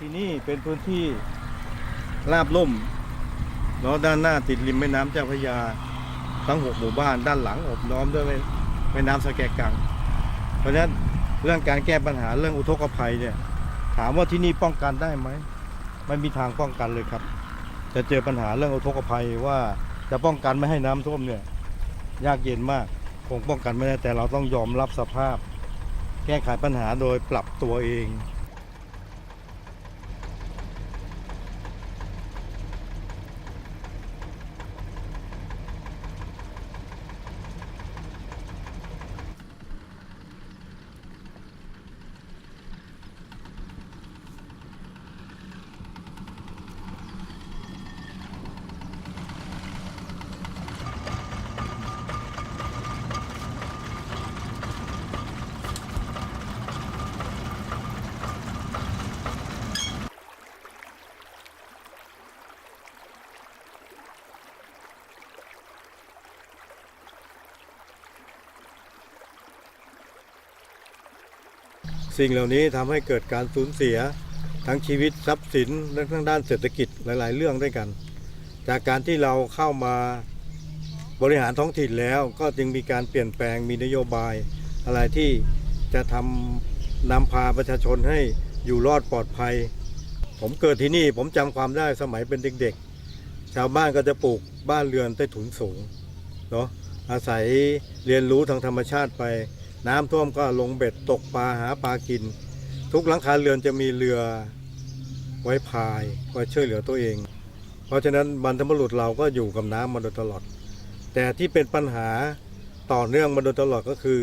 ที่นี่เป็นพื้นที่ราบลุ่มเนาะด้านหน้าติดริมแม่น้ำเจ้าพระยาทั้ง6หมู่บ้านด้านหลังอบล้อมด้วยแม่น้ำสะแกกังเพราะฉะนั้นเรื่องการแก้ปัญหาเรื่องอุทกภัยเนี่ยถามว่าที่นี่ป้องกันได้ไหมไม่มีทางป้องกันเลยครับจะเจอปัญหาเรื่องอุทกภัยว่าจะป้องกันไม่ให้น้ำท่วมเนี่ยยากเย็นมากคงป้องกันไม่ได้แต่เราต้องยอมรับสภาพแก้ไขปัญหาโดยปรับตัวเองสิ่งเหล่านี้ทำให้เกิดการสูญเสียทั้งชีวิตทรัพย์สินและทั้งด้านเศรษฐกิจหลายๆเรื่องด้วยกันจากการที่เราเข้ามาบริหารท้องถิ่นแล้วก็จึงมีการเปลี่ยนแปลงมีนโยบายอะไรที่จะนำพาประชาชนให้อยู่รอดปลอดภัยผมเกิดที่นี่ผมจำความได้สมัยเป็นเด็กๆชาวบ้านก็จะปลูกบ้านเรือนใต้ถุนสูงเนาะอาศัยเรียนรู้ทางธรรมชาติไปน้ำท่วมก็ลงเบ็ดตกปลาหาปลากินทุกหลังคาเรือนจะมีเรือไว้พายไว้ช่วยเหลือตัวเองเพราะฉะนั้นบรรพบุรุษเราก็อยู่กับน้ำมาโดยตลอดแต่ที่เป็นปัญหาต่อเนื่องมาโดยตลอดก็คือ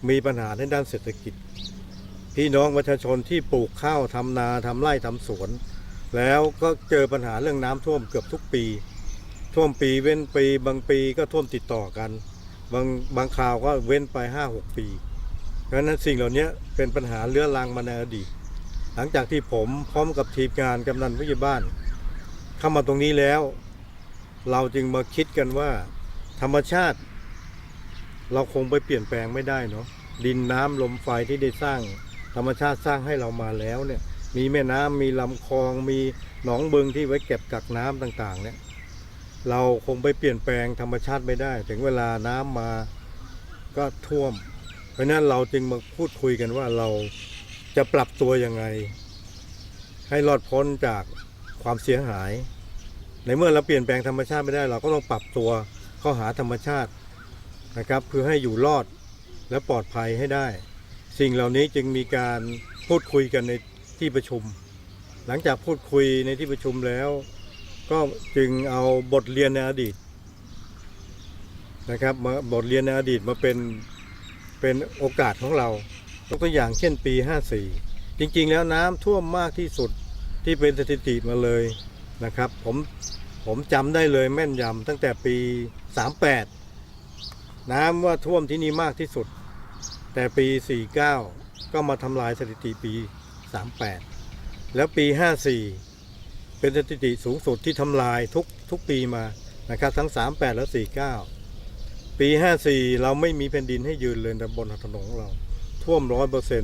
มีปัญหาในด้านเศรษฐกิจพี่น้องประชาชนที่ปลูกข้าวทำนาทำไร่ทำสวนแล้วก็เจอปัญหาเรื่องน้ำท่วมเกือบทุกปีท่วมปีเว้นปีบางปีก็ท่วมติดต่อกันบางคราวก็เว้นไป 5-6 ปีเพราะฉะนั้นสิ่งเหล่านี้เป็นปัญหาเรื้อรังมาในอดีตหลังจากที่ผมพร้อมกับทีมงานกำนันผู้ใหญ่บ้านเข้ามาตรงนี้แล้วเราจึงมาคิดกันว่าธรรมชาติเราคงไปเปลี่ยนแปลงไม่ได้เนาะดินน้ำลมไฟที่ได้สร้างธรรมชาติสร้างให้เรามาแล้วเนี่ยมีแม่น้ำมีลำคลองมีหนองบึงที่ไว้เก็บกักน้ำต่างๆเนี่ยเราคงไปเปลี่ยนแปลงธรรมชาติไม่ได้ถึงเวลาน้ำมาก็ท่วมเพราะนั้นเราจึงมาพูดคุยกันว่าเราจะปรับตัวยังไงให้รอดพ้นจากความเสียหายในเมื่อเราเปลี่ยนแปลงธรรมชาติไม่ได้เราก็ต้องปรับตัวเข้าหาธรรมชาตินะครับเพื่อให้อยู่รอดและปลอดภัยให้ได้สิ่งเหล่านี้จึงมีการพูดคุยกันในที่ประชุมหลังจากพูดคุยในที่ประชุมแล้วก็จึงเอาบทเรียนในอดีตนะครับมาบทเรียนในอดีตมาเป็นโอกาสของเราตัวอย่างเช่นปี 54จริงๆแล้วน้ำท่วมมากที่สุดที่เป็นสถิติมาเลยนะครับผมจำได้เลยแม่นยำตั้งแต่ปี 38น้ำว่าท่วมที่นี่มากที่สุดแต่ปี 49ก็มาทำลายสถิติปี 38แล้วปี 54เป็นสถิติสูงสุดที่ทำลายทุกปีมานะครับทั้ง 38 และ 49 ปี 54เราไม่มีแผ่นดินให้ยืนเลยบนถนนของเราท่วม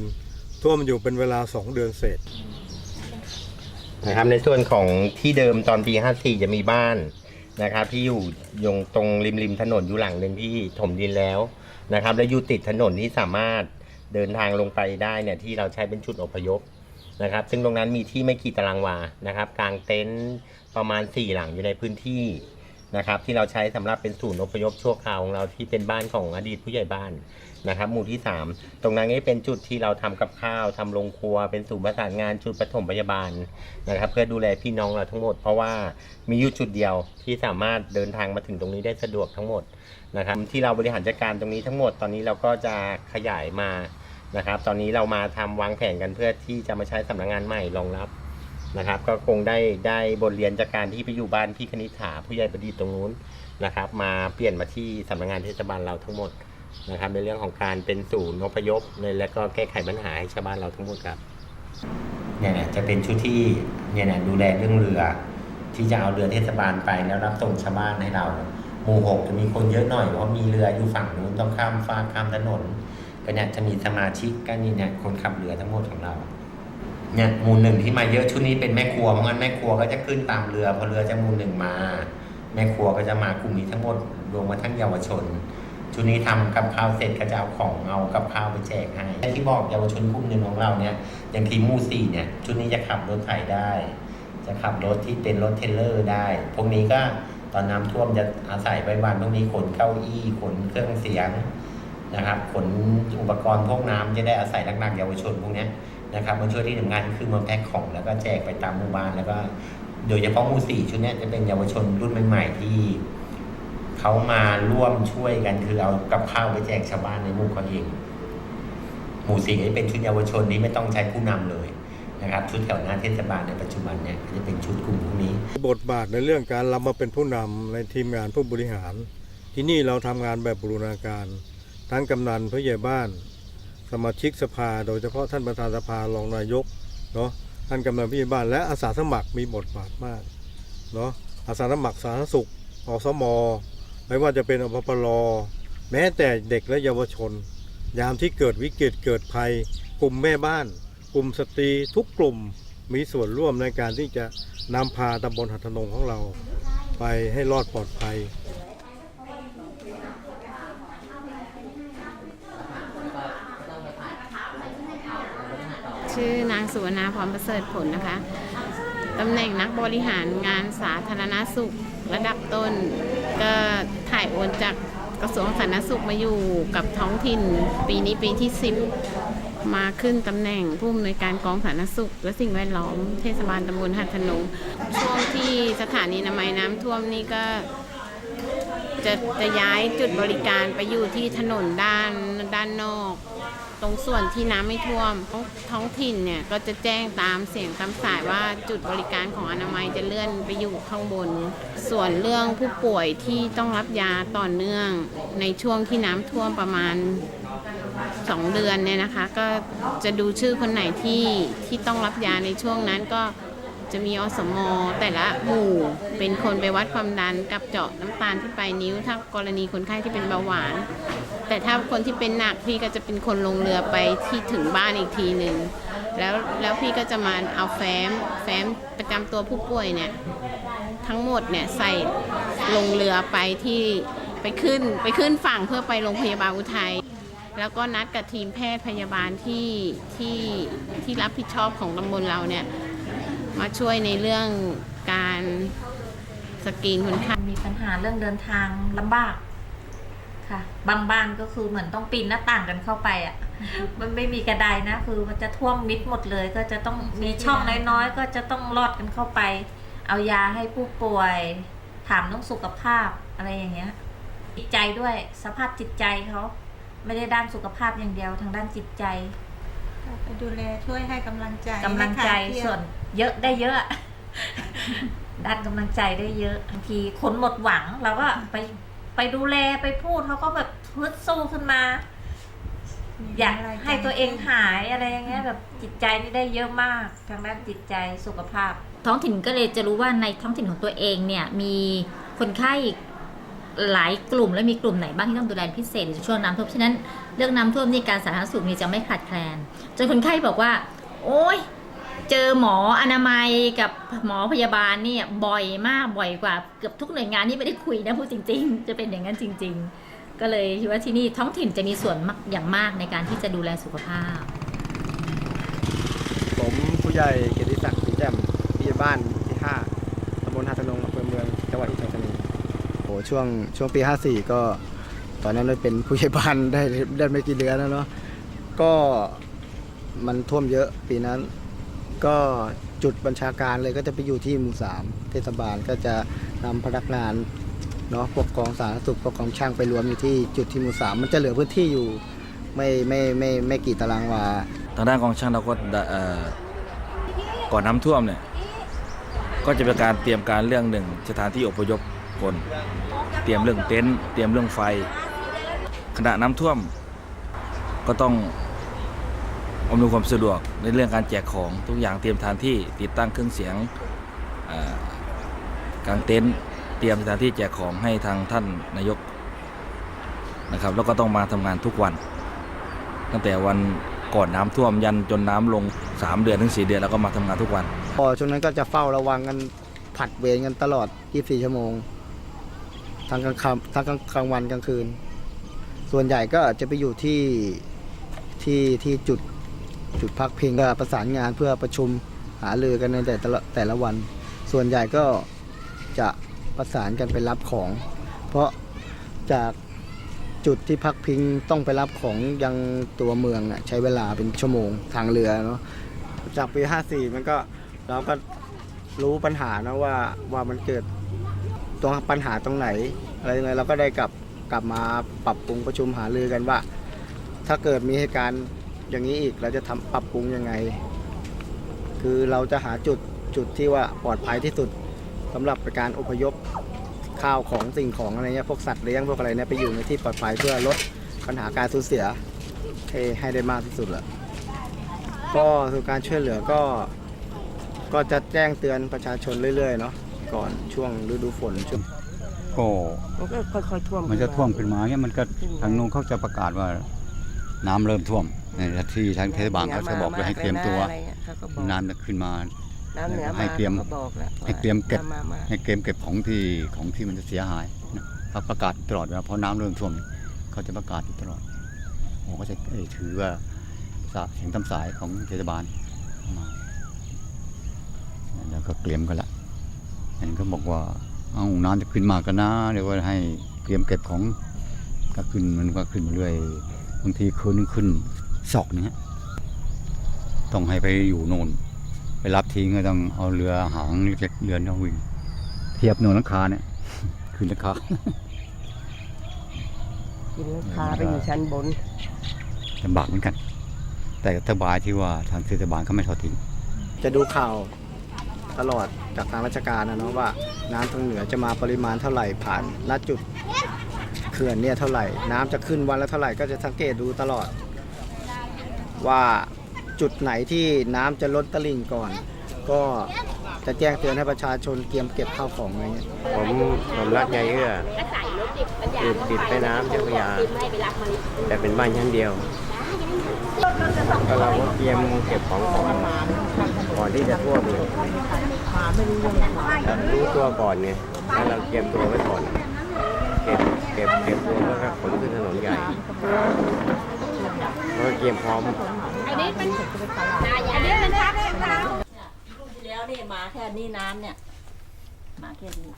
100% ท่วมอยู่เป็นเวลา2 เดือนเศษนะครับในส่วนของที่เดิมตอนปี 54จะมีบ้านนะครับที่อยู่ตรงริมถนนอยู่หลังหนึ่งที่ถมดินแล้วนะครับและอยู่ติดถนนที่สามารถเดินทางลงไปได้เนี่ยที่เราใช้เป็นจุดอพยพนะครับซึ่งตรงนั้นมีที่ไม่กี่ตารางวานะครับกลางเต็นท์ประมาณ4หลังอยู่ในพื้นที่นะครับที่เราใช้สำหรับเป็นศูนย์อพยพชั่วคราวของเราที่เป็นบ้านของอดีตผู้ใหญ่บ้านนะครับหมู่ที่3ตรงนั้นก็เป็นจุดที่เราทำกับข้าวทำโรงครัวเป็นศูนย์ประสานงานจุดปฐมพยาบาลนะครับเพื่อดูแลพี่น้องเราทั้งหมดเพราะว่ามีอยู่จุดเดียวที่สามารถเดินทางมาถึงตรงนี้ได้สะดวกทั้งหมดนะครับที่เราบริหารจัดการตรงนี้ทั้งหมดตอนนี้เราก็จะขยายมานะครับตอนนี้เรามาทำวางแผนกันเพื่อที่จะมาใช้สำนักงานใหม่รองรับนะครับก็คงได้บทเรียนจากการที่ไปอยู่บ้านพี่คณิษฐาผู้ใหญ่ประดิษฐ์ตรงนู้นนะครับมาเปลี่ยนมาที่สำนักงานเทศบาลเราทั้งหมดนะครับในเรื่องของการเป็นศูนย์อพยพและก็แก้ไขปัญหาให้ชาวบ้านเราทั้งหมดครับเนี่ยจะเป็นชุดที่เนี่ยดูแลเรื่องเรือที่จะเอาเรือเทศบาลไปแล้วรับส่งชาวบ้านให้เราหมู่6จะมีคนเยอะหน่อยเพราะมีเรืออยู่ฝั่งนู้นต้องข้ามฟากข้ามถนนก็เนี่ยจะมีสมาชิกก็นี่เนี่ยคนขับเรือทั้งหมดของเรา เนี่ยหมู่หนึ่งที่มาเยอะชุดนี้เป็นแม่ครัวเพราะงั้นแม่ครัวก็จะขึ้นตามเรือพอเรือจากหมู่หนึ่งมาแม่ครัวก็จะมากลุ่มนี้ทั้งหมดรวมมาทั้งเยาวชนชุดนี้ทำกับข้าวเสร็จก็จะเอาของเอากับข้าวไปแจกให้ที่บอกเยาวชนกลุ่มหนึ่งของเราเนี่ยอย่างทีมหมู่สี่เนี่ยชุดนี้จะขับรถไถได้ จะขับรถที่เป็นรถเทรลเลอร์ได้พวกนี้ก็ตอนน้ำท่วมจะอาศัยไว้บ้านพวกนี้ขนเก้าอี้ขนเครื่องเสียงนะครับขนอุปกรณ์พวกน้ำจะได้อาศัยหนักๆเยาวชนพวกนี้นะครับมาช่วยที่ทำงานคือมาแพ็คของแล้วก็แจกไปตามหมู่บ้านแล้วก็โดยเฉพาะหมู่สี่ชุดนี้จะเป็นเยาวชนรุ่นใหม่ๆที่เขามาร่วมช่วยกันคือเอากับข้าวไปแจกชาวบ้านในหมู่เขาเองหมู่สี่จะเป็นชุดเยาวชนนี้ไม่ต้องใช้ผู้นำเลยนะครับชุดแถวหน้าเทศบาลในปัจจุบันเนี่ยจะเป็นชุดกลุ่มพวกนี้บทบาทในเรื่องการรับมาเป็นผู้นำในทีมงานผู้บริหารที่นี่เราทำงานแบบบูรณาการทั้งกำนันผู้ใหญ่บ้านสมาชิกสภาโดยเฉพาะท่านประธานสภารองนายกเนาะท่านกำนันผู้ใหญ่บ้านและอาสาสมัครมีบทบาทมากเนาะอาสาสมัครสาธารณสุขอสมไม่ว่าจะเป็นอปปลแม้แต่เด็กและเยาวชนยามที่เกิดวิกฤตเกิดภัยกลุ่มแม่บ้านกลุ่มสตรีทุกกลุ่มมีส่วนร่วมในการที่จะนำพาตำบลหัทนงของเราไปให้รอดปลอดภัยชื่อนางสุวรรณาพรประเสริฐผลนะคะตำแหน่งนักบริหารงานสาธารณสุขระดับต้นก็ถ่ายโอนจากกระทรวงสาธารณสุขมาอยู่กับท้องถิ่นปีนี้ปีที่ 10มาขึ้นตำแหน่งผู้อำนวยการกองสาธารณสุขและสิ่งแวดล้อมเทศบาลตำบลหัทนงช่วงที่สถานีอนามัยน้ำท่วมนี่ก็จะย้ายจุดบริการไปอยู่ที่ถนนด้านนอกตรงส่วนที่น้ำไม่ท่วมท้องถิ่นเนี่ยก็จะแจ้งตามเสียงตามสายว่าจุดบริการของอนามัยจะเลื่อนไปอยู่ข้างบนส่วนเรื่องผู้ป่วยที่ต้องรับยาต่อเนื่องในช่วงที่น้ำท่วมประมาณ2 เดือนเนี่ยนะคะก็จะดูชื่อคนไหนที่ต้องรับยาในช่วงนั้นก็จะมีอสมแต่ละหมู่เป็นคนไปวัดความดันกับเจาะน้ำตาลที่ปลายนิ้วถ้ากรณีคนไข้ที่เป็นเบาหวานแต่ถ้าคนที่เป็นหนักพี่ก็จะเป็นคนลงเรือไปที่ถึงบ้านอีกทีหนึ่งแล้วพี่ก็จะมาเอาแฟ้มประจำตัวผู้ป่วยเนี่ยทั้งหมดเนี่ยใส่ลงเรือไปที่ไปขึ้นฝั่งเพื่อไปโรงพยาบาลอุทัยแล้วก็นัดกับทีมแพทย์พยาบาลที่รับผิดชอบของตำบลเราเนี่ยมาช่วยในเรื่องการสกรีนคนไข้มีปัญหาเรื่องเดินทางลำบากค่ะบางบ้านก็คือเหมือนต้องปีนหน้าต่างกันเข้าไปอ่ะ มันไม่มีกระไดนะคือมันจะท่วมมิดหมดเลยก็จะต้องมีช่องน้อยๆก็จะต้องลอดกันเข้าไปเอายาให้ผู้ป่วยถามเรื่องสุขภาพอะไรอย่างเงี้ยจิตใจด้วยสภาพจิตใจเขาไม่ได้ด้านสุขภาพอย่างเดียวทางด้านจิตใจไปดูแลช่วยให้กำลังใจส่วนเยอะได้เยอะ ด้านกำลังใจได้เยอะบางทีคนหมดหวังเราก็ไปดูแลไปพูดเขาก็แบบฮึดสู้ขึ้นมาอยากให้ตัวเองหายอะไรอย่างเงี้ยแบบจิตใจนี่ได้เยอะมากทางด้านจิตใจสุขภาพท้องถิ่นก็เลยจะรู้ว่าในท้องถิ่นของตัวเองเนี่ยมีคนไข้หลายกลุ่มและมีกลุ่มไหนบ้างที่ต้องดูแลพิเศษในช่วงน้ำท่วมฉะนั้นเรื่องน้ำท่วมนี่การสาธารณสุขนี่จะไม่ขาดแคลนจนคนไข้บอกว่าโอ๊ยเจอหมออนามัยกับหมอพยาบาลเนี่ยบ่อยมากบ่อยกว่าเกือบทุกหน่วยงานที่ไม่ได้คุยนะพูดจริงๆจะเป็นอย่างนั้นจริงๆก็เลยคิดว่าที่นี่ท้องถิ่นจะมีส่วนอย่างมากในการที่จะดูแลสุขภาพผมผู้ใหญ่เกียรติศักดิ์ศรีแจ่มผู้ใหญ่บ้านที่5ตำบลหัทนงอำเภอเมืองจังหวัดอุทัยธานีโอ้ช่วงปี54ก็ตอนนั้นได้เป็นผู้ใหญ่บ้านได้ไม่กี่เดือนแล้วเนาะก็มันท่วมเยอะปีนั้นก็จุดบัญชาการเลยก็จะไปอยู่ที่หมู่3เทศบาลก็จะนำพนักงานเนาะพวกกองสาธารณสุขพวกกองช่างไปรวมอยู่ที่จุดที่หมู่3มันจะเหลือพื้นที่อยู่ไม่กี่ตารางวาทางด้านกองช่างเราก็ก่อนน้ำท่วมเนี่ยก็จะเป็นการเตรียมการเรื่องหนึ่งสถานที่อพยพคนเตรียมเรื่องเต็นท์เตรียมเรื่องไฟขณะน้ำท่วมก็ต้องอำนวยความสะดวกในเรื่องการแจกของทุกอย่างเตรียมสถานที่ติดตั้งเครื่องเสียงกางเต็นท์เตรียมสถานที่แจกของให้ทางท่านนายกนะครับแล้วก็ต้องมาทำงานทุกวันตั้งแต่วันก่อนน้ำท่วมยันจนน้ำลง 3 เดือนถึง 4 เดือนแล้วก็มาทำงานทุกวัน พอช่วงนั้นก็จะเฝ้าระวังกันผัดเวรกันตลอด 24 ชั่วโมงทั้งกลางวันกลางคืน ส่วนใหญ่ก็จะไปอยู่ที่จุดพักพิงก็ประสานงานเพื่อประชุมหารือกันในแต่ละวัน ส่วนใหญ่ก็จะประสานกันไปรับของ เพราะจากจุดที่พักพิงต้องไปรับของยังตัวเมืองใช้เวลาเป็นชั่วโมงทางเรือเนาะจากปี 54 มันก็เราก็รู้ปัญหานะว่ามันเกิดตรงปัญหาตรงไหนอะไรยังไงเราก็ได้กลับมาปรับปรุงประชุมหารือกันว่า ถ้าเกิดมีเหตุการณ์อย่างนี้อีกเราจะปรับปรุงยังไง คือเราจะหาจุดที่ว่าปลอดภัยที่สุดสำหรับการอพยพข้าวของสิ่งของอะไรเงี้ยพวกสัตว์เลี้ยงพวกอะไรเนี่ยไปอยู่ในที่ปลอดภัยเพื่อลดปัญหาการสูญเสียให้ได้มากที่สุดแหละก็คือการช่วยเหลือก็จะแจ้งเตือนประชาชนเรื่อยๆเนาะก่อนช่วงฤดูฝนช่วง ก็ มันก็ค่อยๆท่วม มันจะท่วมขึ้นมาเนี่ยมันก็ทางนู้นเขาจะประกาศว่าน้ำเริ่มท่วมในที่ทางเทศบาลเขาจะบอกเลยให้เตรียมตัวน้ำจะขึ้นมา น้ำเหนือ ให้เตรียม ก็บอกแล้ว ให้เตรียมเก็บ มา ให้เก็บของที่มันจะเสียหายนะเขาประกาศตลอดเวลาเพราะน้ำเริ่มท่วมเขาจะประกาศตลอดผมก็จะถือว่าเสียงตามสายของเทศบาลมาแล้วก็เตรียมกันละเห็นเขาบอกว่าน้ำจะขึ้นมากันนะเดี๋ยวว่าให้เตรียมเก็บของก็ขึ้นมันก็ขึ้นมาเรื่อยบางทีขึ้นศอกนึงต้องให้ไปอยู่โน่นไปรับทิ้งก็ต้องเอาเรือหางเล็กๆเรือน้องวิ่งเทียบโน่นหลังคาเนี่ยขึ้นหลังคา กินราคาไปอยู่ชั้นบน ลำบากเหมือนกัน แต่สบายที่ว่าทางเทศบาลเขาไม่ทอดทิ้ง จะดูข่าวตลอดจากทางราชการนะเนาะว่าน้ำทางเหนือจะมาปริมาณเท่าไหร่ผ่านณจุดเขื่อนเนี่ยเท่าไหร่น้ำจะขึ้นวันละเท่าไหร่ก็จะสังเกตดูตลอด ว่าจุดไหนที่น้ำจะล้นตลิ่งก่อน ก็จะแจ้งเตือนให้ประชาชนเตรียมเก็บข้าวของอะไรเงี้ย ผมรักยายเอื้ออยู่ติดแม่น้ำเจ้าพระยาแต่เป็นบ้านชั้นเดียวก็เราก็เตรียมเก็บของก่อนที่จะท่วมเลยรู้ตัวก่อนไงแล้วเราเตรียมตัวไว้ก่อนเก็บตัวแล้วก็ขนขึ้นถนนใหญ่แล้วก็เตรียมพร้อม แล้วนี่มาแค่นี้น้ำเนี่ยมาแค่นี้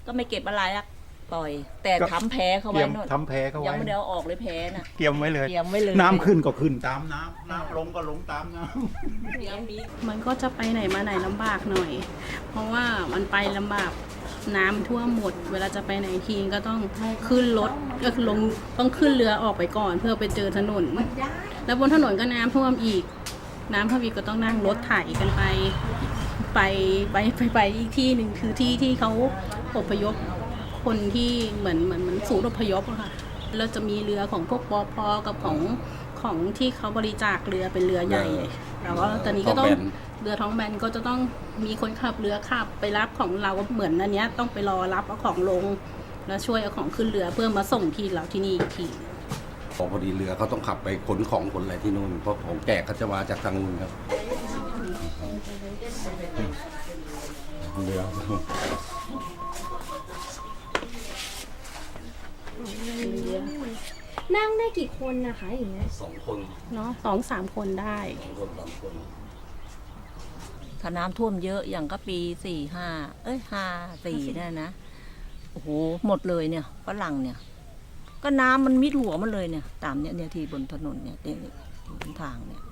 ก็ไม่เก็บอะไรละปล่อย แต่ทำแพ้เขาไว้นู่น ทำแพ้เขาไว้ ยังไม่ได้เอาออกเลยแพ้น่ะ เตรียมไว้เลย เตรียมไว้เลย น้ำขึ้นก็ขึ้นตามน้ำลงก็ลงตามน้ มันก็จะไปไหนมาไหนลำบากหน่อย เพราะว่ามันไปลำบากน้ำท่วมหมด เวลาจะไปไหนทีก็ต้องขึ้นรถก็คือต้องขึ้นเรือออกไปก่อน เพื่อไปเจอถนน แล้วบนถนนก็น้ำท่วมอีกก็ต้องนั่งรถไถกันไปอีกที่หนึ่งคือที่เขาอพยพคนที่เหมือนศูนย์อพยพอะค่ะแล้วจะมีเรือของพวกปพกับของที่เขาบริจาคเรือเป็นเรือใหญ่แล้วก็ตอนนี้ก็ต้องเรือท้องแบนก็จะต้องมีคนขับเรือขับไปรับของเราเหมือนอันเนี้ยต้องไปรอรับเอาของลงแล้วช่วยเอาของขึ้นเรือเพื่อมาส่งที่เราที่นี่อีกที ำพอดีเรือเขาต้องขับไปขนของขนอะไรที่นู่นเพราะของแจกเขาจะมาจากทางนู้นครับเรือ นั่งได้กี่คนนะคะอย่างเงี้ย 2 คน เนาะ2-3 คนได้ 2-3 คน ถ้าน้ำท่วมเยอะอย่างก็ปี54เนี่ยนะโอ้โหหมดเลยเนี่ยฝรั่งเนี่ยก็น้ำมันมิดหัวมันเลยเนี่ยตามเนี่ยที่บนถนนเนี่ยบนทางเนี่ย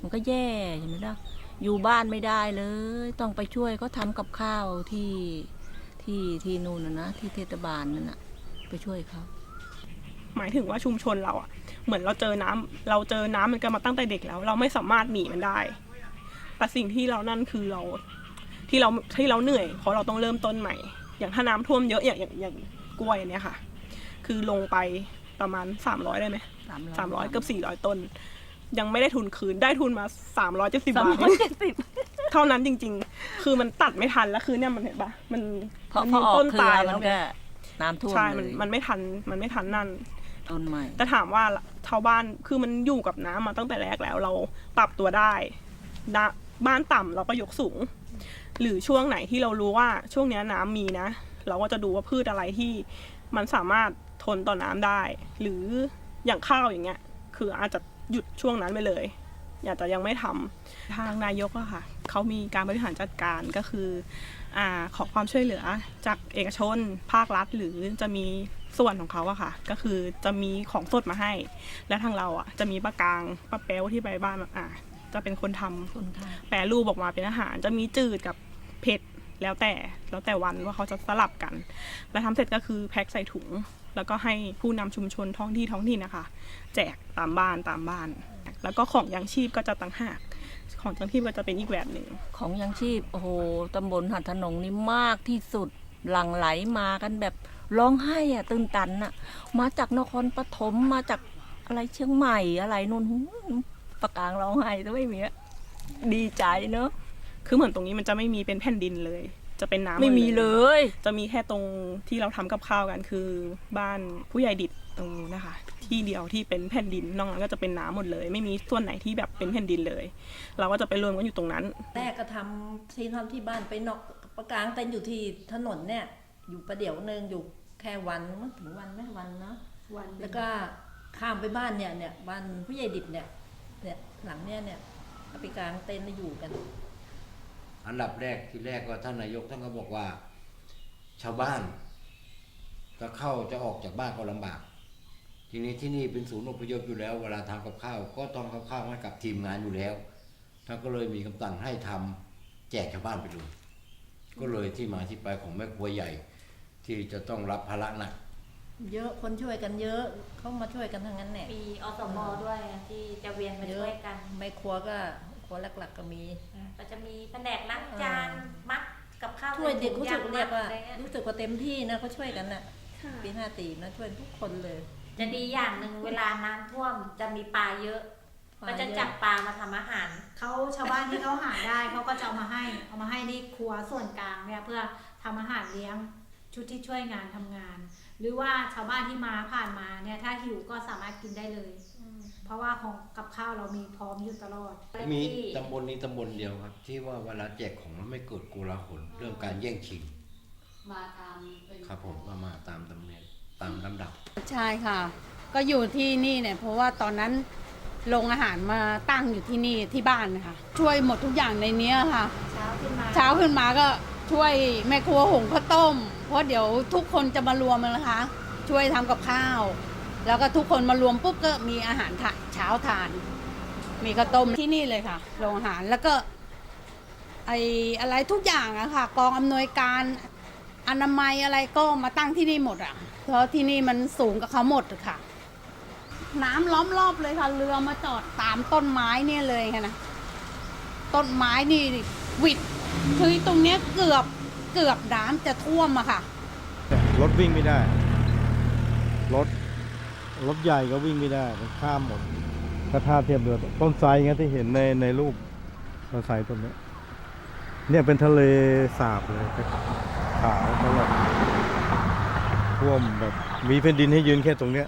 มันก็แย่ใช่ไหมล่ะอยู่บ้านไม่ได้เลยต้องไปช่วยเขาทำกับข้าวที่นู่นนะที่เทศบาลนั่นนะไปช่วยเขา หมายถึงว่าชุมชนเราอ่ะเหมือนเราเจอน้ำมันกันมาตั้งแต่เด็กแล้วเราไม่สามารถหนีมันได้แต่สิ่งที่เรานั่นคือเราที่เราเหนื่อยเพราะเราต้องเริ่มต้นใหม่อย่างถ้าน้ำท่วมเยอะอย่างกล้วยเนี่ยค่ะคือลงไปประมาณ300ได้ไหม300เกือบ400 ต้นยังไม่ได้ทุนคืนได้ทุนมา370 บาทเท่านั้นจริงๆคือมันตัดไม่ทันแล้วคือเนี่ยมันเห็นปะมัน เพราะต้นตายแล้วก็น้ำท่วม ใช่ เลย มันไม่ทันนั่น ต้นใหม่ แต่ถามว่าชาวบ้านคือมันอยู่กับน้ำมาตั้งแต่แรกแล้วเราปรับตัวได้ บ้านต่ำเราก็ยกสูง หรือช่วงไหนที่เรารู้ว่าช่วงนี้น้ำมีนะเราก็จะดูว่าพืชอะไรที่มันสามารถทนต่อน้ำได้ หรืออย่างข้าวอย่างเงี้ยคืออาจจะหยุดช่วงนั้นไปเลยอยากจะยังไม่ทำทางนายกอะค่ะเขามีการบริหารจัดการก็คือขอความช่วยเหลือจากเอกชนภาครัฐหรือจะมีส่วนของเขาอะค่ะก็คือจะมีของสดมาให้และทางเราอะจะมีป้ากลางป้าแป๊วที่ไปบ้านจะเป็นคนทำแปรรูปออกมาเป็นอาหารจะมีจืดกับเผ็ดแล้วแต่วันว่าเขาจะสลับกันแล้วทำเสร็จก็คือแพ็คใส่ถุงแล้วก็ให้ผู้นำชุมชนท้องถิ่นนะคะแจกตามบ้านแล้วก็ของยังชีพก็จะต่างหากของยังชีพก็จะเป็นอีกแบบหนึ่ง ของยังชีพโอ้โหตำบลหัดถนนนี่มากที่สุดหลั่งไหลมากันแบบร้องไห้อะตื่นตันอะมาจากนครปฐมมาจากอะไรเชียงใหม่อะไรนู่นปากกลางร้องไห้แต่ไม่มีอะดีใจเนอะ คือเหมือนตรงนี้มันจะไม่มีเป็นแผ่นดินเลย จะเป็นน้ำ ไม่มีเลย จะมีแค่ตรงที่เราทำกับข้าวกันคือบ้านผู้ใหญ่ดิดตรงนี้นะคะ ที่เดียวที่เป็นแผ่นดินนอกนั้นก็จะเป็นน้ำหมดเลย ไม่มีส่วนไหนที่แบบเป็นแผ่นดินเลย เราก็จะไปรวมกันอยู่ตรงนั้น แรกก็ทำที่บ้านไปนอกปากกลางเต็นอยู่ที่ถนนเนี่ยอยู่ประเดี๋ยวนึงอยู่แค่วันถึงวันไม่วันเนาะวันแล้วก็ข้ามไปบ้านเนี่ยบ้านผู้ใหญ่ดิบเนี่ยหลังเนี่ยก็ไปกลางเต็นท์อยู่กัน อันดับแรกที่แรกก็ท่านนายกท่านก็บอกว่าชาวบ้านจะออกจากบ้านก็ลำบากทีนี้ที่นี่เป็นศูนย์อพยพอยู่แล้วเวลาทำกับข้าวก็ต้องทำข้าวให้กับทีมงานอยู่แล้วท่านก็เลยมีคำสั่งให้ทำแจกชาวบ้านไปเลยก็เลยที่มาที่ไปของแม่ครัวใหญ่ที่จะต้องรับภาระหนักเยอะคนช่วยกันเยอะเข้ามาช่วยกันทั้งนั้นแหละมีอสม.ด้วยที่จะเวียนมาช่วยกันแม่ครัวก็ครัวหลักๆก็มีก็จะมีแผนกล้างจานมัดกับข้าว ช่วยเด็กรู้สึกเรียกว่ารู้สึกว่าเต็มที่นะเขาช่วยกันน่ะปี54นะช่วยทุกคนเลยจะดีอย่างหนึ่งเวลาน้ำท่วมจะมีปลาเยอะก็จะจับปลามาทำอาหารชาวบ้านที่เขาหาได้เขาก็จะเอามาให้ที่ครัวส่วนกลางเนี่ยเพื่อทำอาหารเลี้ยงชุดที่ช่วยงานทำงานหรือว่าชาวบ้านที่มาผ่านมาเนี่ยถ้าหิวก็สามารถกินได้เลยเพราะว่าของกับข้าวเรามีพร้อมอยู่ตลอดมีตำบลนี้ตำบลเดียวครับที่ว่าเวลาแจกของแล้วไม่เกิดโกลาหลเรื่องการแย่งชิงมาตามครับผมมาตามตำแหน่งตามลำดับใช่ค่ะก็อยู่ที่นี่เนี่ยเพราะว่าตอนนั้นโรงอาหารมาตั้งอยู่ที่นี่ที่บ้านนะคะช่วยหมดทุกอย่างในนี้ค่ะเช้าขึ้นมาก็ช่วยแม่ครัวหุงข้าวต้มเพราะเดี๋ยวทุกคนจะมารวมนะคะช่วยทำกับข้าวแล้วก็ทุกคนมารวมปุ๊บก็มีอาหารเช้าทานมีข้าวต้มที่นี่เลยค่ะโรงอาหารแล้วก็อะไรทุกอย่างอะค่ะกองอำนวยการอนามัยอะไรก็มาตั้งที่นี่หมดอะเพราะที่นี่มันสูงกับเขาหมดค่ะน้ำล้อมรอบเลยค่ะเรือมาจอดตามต้นไม้เนี่ยเลยค่ะนะต้นไม้นี่วิดคือตรงเนี้ยเกือบน้ำจะท่วมอะค่ะรถวิ่งไม่ได้รถใหญ่ก็วิ่งไม่ได้ข้ามหมดก็ท่าเทียบเรือต้นไทรเงี้ยที่เห็นในรูปต้นไทรต้นนี้เนี่ยเป็นทะเลสาบเลยขาวตลอดท่วมแบบมีแผ่นดินให้ยืนแค่ตรงเนี้ย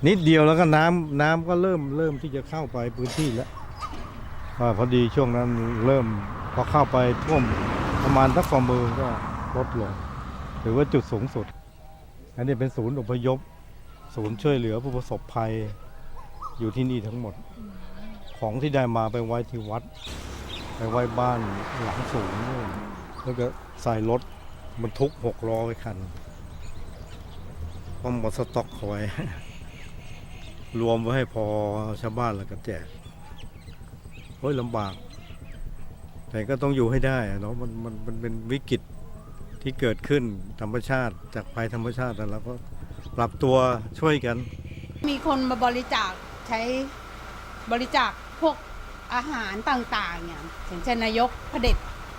นิดเดียวแล้วก็น้ำก็เริ่มที่จะเข้าไปพื้นที่แล้วพอดีช่วงนั้นเริ่มพอเข้าไปท่วมประมาณสักฝ่ามือก็ลดลงถือว่าจุดสูงสุดอันนี้เป็นศูนย์อพยพศูนย์ช่วยเหลือผู้ประสบภัยอยู่ที่นี่ทั้งหมดของที่ได้มาไปไว้ที่วัดไปไว้บ้านหลังสูงแล้วก็ใส่รถบรรทุก6 ล้อไว้คันก็หมดสต็อกเอาไว้รวมไว้ให้พอชาวบ้านแล้วก็แจกลำบากแต่ก็ต้องอยู่ให้ได้เนาะมันเป็นวิกฤตที่เกิดขึ้นธรรมชาติจากภัยธรรมชาติแล้วก็ปรับตัวช่วยกันมีคนมาบริจาคใช้บริจาคพวกอาหารต่างๆเนี่ยอย่างเช่นนายกเผด็จ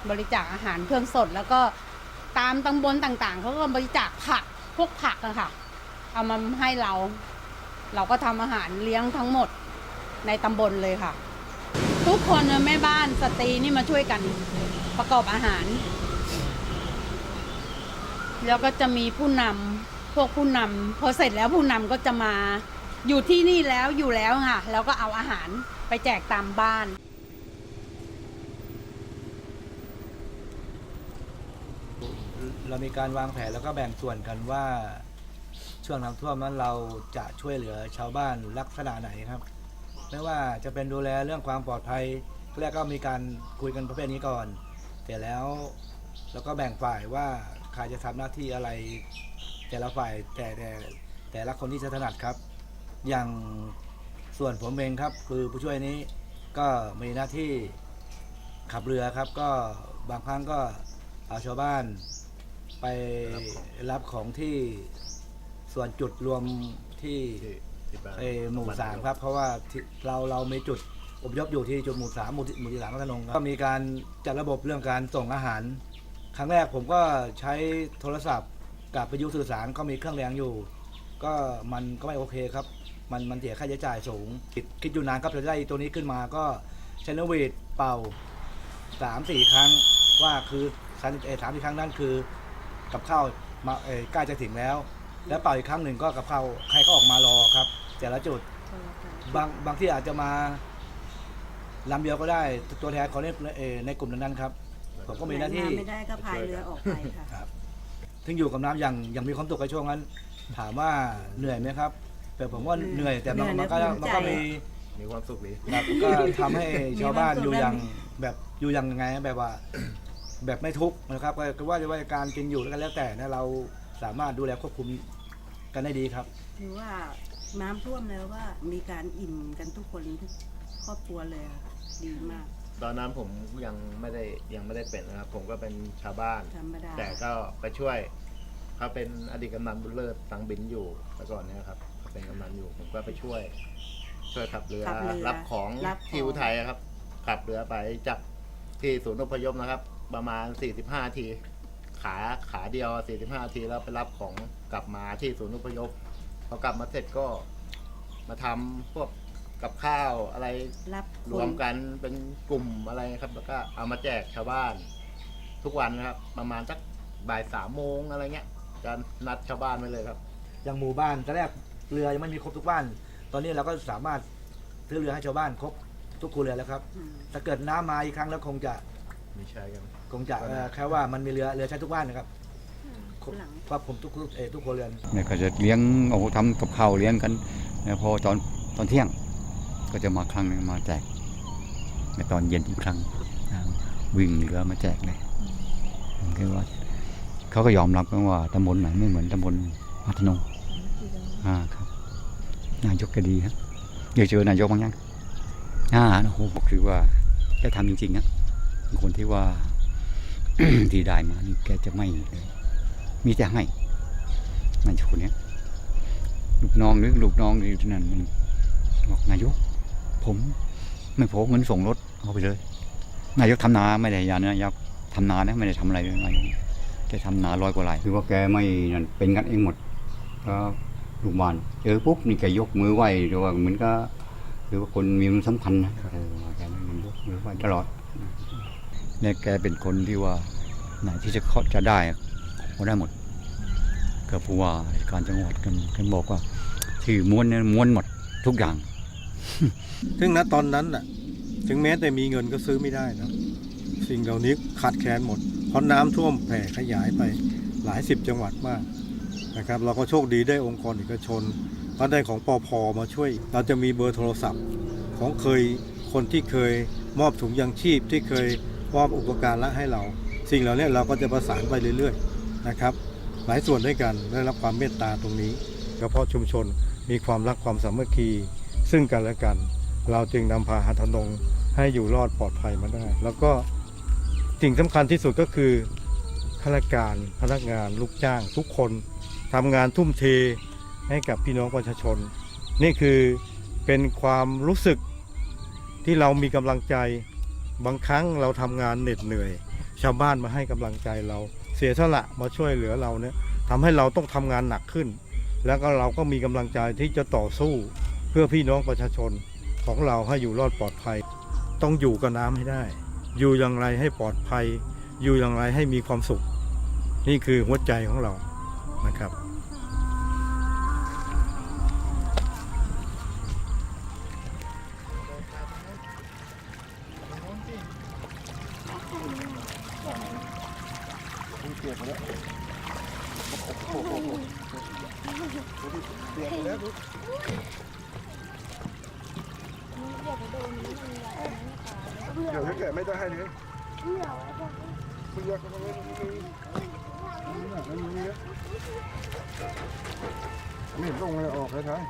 บริจาคอาหารเครื่องสดแล้วก็ตามตำบลต่างๆเขาก็บริจาคพวกผักอะค่ะเอามาให้เราก็ทำอาหารเลี้ยงทั้งหมดในตำบลเลยค่ะทุกคนแม่บ้านสตรีนี่มาช่วยกันประกอบอาหารแล้วก็จะมีผู้นำพอเสร็จแล้วผู้นำก็จะมา อยู่ที่นี่แล้วอยู่แล้วค่ะแล้วก็เอาอาหารไปแจกตามบ้าน เรามีการวางแผนแล้วก็แบ่งส่วนกันว่าช่วงน้ำท่วมนั้นเราจะช่วยเหลือชาวบ้านลักษณะไหนครับไม่ว่าจะเป็นดูแลเรื่องความปลอดภัยแรกก็มีการคุยกันประเภทนี้ก่อนแต่แล้วเราก็แบ่งฝ่ายว่าใครจะทำหน้าที่อะไรแต่ละฝ่ายแต่ละคนที่ถนัดครับอย่างส่วนผมเองครับคือผู้ช่วยนี้ก็มีหน้าที่ขับเรือครับก็บางครั้งก็เอาชาวบ้านไปรับของที่ส่วนจุดรวมที่หมู่สามครับเพราะว่าเรามีจุดอพยพอยู่ที่จุดหมู่สามหมู่ที่สามพัทนงก็มีการจัดระบบเรื่องการส่งอาหารครั้งแรกผมก็ใช้โทรศัพท์กับวิทยุสื่อสารก็มีเครื่องแรงอยู่ก็มันก็ไม่โอเคครับมันเสียค่าใช้จ่ายสูงคิดอยู่นานครับจะได้ตัวนี้ขึ้นมาก็ใช้นกหวีดเป่า 3-4 ครั้งว่าคือ3-4 ครั้งนั่นคือกับข้าวมาใกล้จะถึงแล้วเป่าอีกครั้งหนึ่งก็กับข้าวใครก็ออกมารอครับแต่ละจุดบางที่อาจจะมาลำเดียวก็ได้ตัวแทนของในกลุ่มนั้นครับผมก็มีหน้าที่ไม่ได้ก็พายเรือออกไปค่ะครับถึงอยู่กับน้ำอย่างมีความสุขในช่วงนั้นถามว่าเหนื่อยไหมครับแต่ผมว่าเหนื่อยแต่มันก็มีความสุขดีครับก็ทำให้ชาวบ้านอยู่อย่างไงแบบว่าแบบไม่ทุกข์นะครับก็ว่าการกินอยู่แล้วแต่นะเราสามารถดูแลควบคุมกันได้ดีครับถือว่าน้ำท่วมแล้วว่ามีการอิ่มกันทุกคนทุกครอบครัวเลยค่ะดีมากตอนนั้นผมยังไม่ได้เป็นนะครับผมก็เป็นชาวบ้านแต่ก็ไปช่วยเขาเป็นอดีตกำนันบุญเลิศสังบินอยู่แต่ก่อนนะครับเป็นกำนันอยู่ผมก็ไปช่วยขับเรือรับของที่อุทัยครับขับเรือไปจากที่ศูนย์อพยพนะครับประมาณ45 ทีขาเดียว45 ทีแล้วไปรับของกลับมาที่ศูนย์อพยพพอกลับมาเสร็จก็มาทำพวกกับข้าวอะไรรวมกันเป็นกลุ่มอะไรครับแล้วก็เอามาแจกชาวบ้านทุกวันนะครับประมาณสักบ่าย3 โมงอะไรเงี้ยจะนัดชาวบ้านไว้เลยครับอย่างหมู่บ้านตอนแรกเรือยังไม่มีครบทุกบ้านตอนนี้เราก็สามารถซื้อเรือให้ชาวบ้านครบทุกครัวเรือนแล้วครับถ้าเกิดน้ำมาอีกครั้งแล้วคงจะแค่ว่ามันมีเรือใช้ทุกบ้านนะครับครอบคลุมทุกครัวเรือนเนี่ยก็จะเลี้ยงทำกับข้าวเลี้ยงกันแล้วพอตอนเที่ยงก็จะมาครั้งนึงมาแจกในตอนเย็นอีกครั้งวิ่งเรือมาแจกเลยคือว่าเขาก็ยอมรับกันว่าตำบลไหนไม่เหมือนตำบลพัทนงครับนายกก็ดีครับเดี๋ยวเจอนายกบางอย่างโอ้โหคือว่าจะทำจริงๆนะคนที่ว่า ที่ได้มานี่แกจะไม่เลยมีแต่ให้นายกคนนี้ลูกน้องที่นั่นมันบอกนายกผมไม่พอเงินส่งรถเอาไปเลยนายกทำนาไม่ได้ยานายกทำนานะไม่ได้ทำอะไรเลยนายกแกทำนา100 กว่าไร่คือว่าแกไม่นั่นเป็นกันเองหมดก็ลูกบ้านเจอปุ๊บนี่แกยกมือไหว้หรือว่าเหมือนก็หรือว่าคนมีมันสำคัญนะแกไม่ยกมือไหว้ตลอดเนี่ยแกเป็นคนที่ว่าไหนที่จะได้เขาได้หมดก็ผู้ว่าการจังหวัดกันบอกว่าที่ม้วนหมดทุกอย่างซึ่งณตอนนั้นน่ะถึงแม้แต่มีเงินก็ซื้อไม่ได้นะสิ่งเหล่านี้ขาดแคลนหมดเพราะน้ำท่วมแผ่ขยายไปหลาย10 จังหวัดมากนะครับเราก็โชคดีได้องค์กรเอกชนก็ได้ของปภ.มาช่วยเราจะมีเบอร์โทรศัพท์ของคนที่เคยมอบถุงยางชีพที่เคยมอบอุปการะให้เราสิ่งเหล่านี้เราก็จะประสานไปเรื่อยๆนะครับหลายส่วนด้วยกันได้รับความเมตตาตรงนี้เฉพาะชุมชนมีความรักความสามัคคีซึ่งกันและกันเราจึงนำพาหาทนงให้อยู่รอดปลอดภัยมาได้แล้วก็สิ่งสำคัญที่สุดก็คือข้าราชการพนักงานลูกจ้างทุกคนทำงานทุ่มเทให้กับพี่น้องประชาชนนี่คือเป็นความรู้สึกที่เรามีกำลังใจบางครั้งเราทำงานเหน็ดเหนื่อยชาวบ้านมาให้กำลังใจเราเสียสละมาช่วยเหลือเราเนี่ยทำให้เราต้องทำงานหนักขึ้นแล้วก็เราก็มีกำลังใจที่จะต่อสู้เพื่อพี่น้องประชาชนของเราให้อยู่รอดปลอดภัยต้องอยู่กับน้ำให้ได้อยู่อย่างไรให้ปลอดภัยอยู่อย่างไรให้มีความสุขนี่คือหัวใจของเรานะครับ โอ้โหเปียกแล้วดู เดี๋ยวถ้าแกะไม่ได้เลยไม่อยากก็ไม่เห็นลงเลยออกเลยท้าย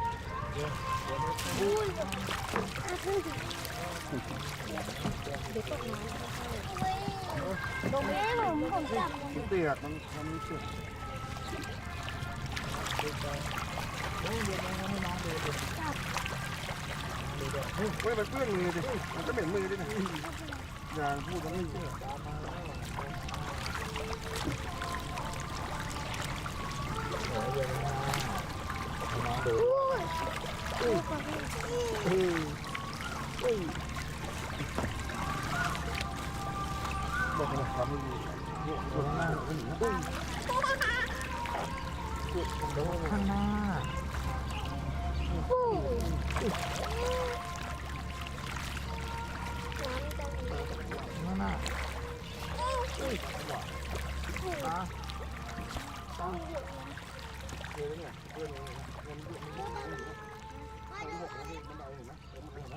เปียกมันไม่เชื่อเฮ้ยมันเปื้อนมือดิมันก็เหม็นมือดินะอย่าพูดแล้วไม่เชื่อบอกเลยทำไม่ดีข้างหน้าข้างหน้านั่นน่ะต้องเดี๋ยวเนี่ยเพื่อนมันเห็นไหม